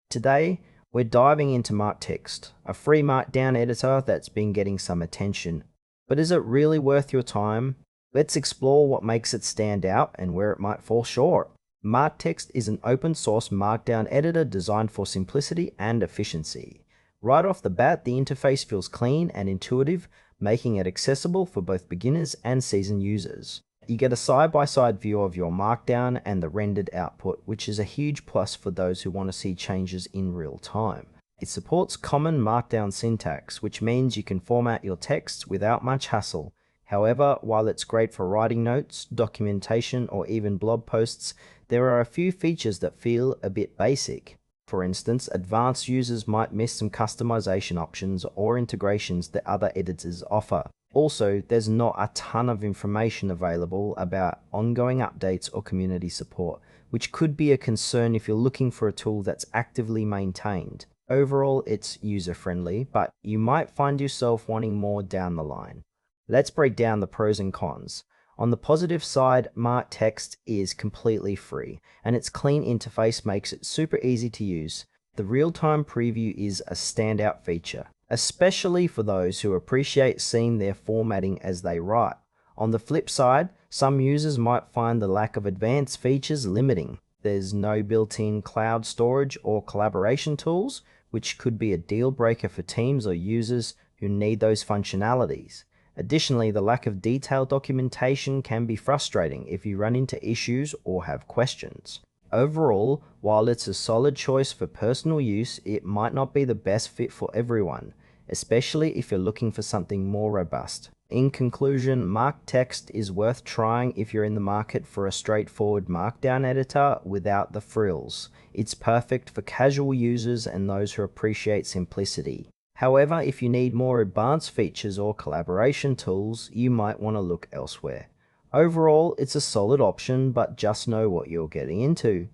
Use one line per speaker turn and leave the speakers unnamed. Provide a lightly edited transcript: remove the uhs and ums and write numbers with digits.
Today, we're diving into MarkText, a free Markdown editor that's been getting some attention. But is it really worth your time? Let's explore what makes it stand out and where it might fall short. MarkText is an open source Markdown editor designed for simplicity and efficiency. Right off the bat, the interface feels clean and intuitive, making it accessible for both beginners and seasoned users. You get a side-by-side view of your Markdown and the rendered output, which is a huge plus for those who want to see changes in real time. It supports common Markdown syntax, which means you can format your text without much hassle. However, while it's great for writing notes, documentation, or even blog posts, there are a few features that feel a bit basic. For instance, advanced users might miss some customization options or integrations that other editors offer. Also, there's not a ton of information available about ongoing updates or community support, which could be a concern if you're looking for a tool that's actively maintained. Overall, it's user-friendly, but you might find yourself wanting more down the line. Let's break down the pros and cons. On the positive side, MarkText is completely free, and its clean interface makes it super easy to use. The real-time preview is a standout feature, especially for those who appreciate seeing their formatting as they write. On the flip side, some users might find the lack of advanced features limiting. There's no built-in cloud storage or collaboration tools, which could be a deal breaker for teams or users who need those functionalities. Additionally, the lack of detailed documentation can be frustrating if you run into issues or have questions. Overall, while it's a solid choice for personal use, it might not be the best fit for everyone, especially if you're looking for something more robust. In conclusion, MarkText is worth trying if you're in the market for a straightforward Markdown editor without the frills. It's perfect for casual users and those who appreciate simplicity. However, if you need more advanced features or collaboration tools, you might want to look elsewhere. Overall, it's a solid option, but just know what you're getting into.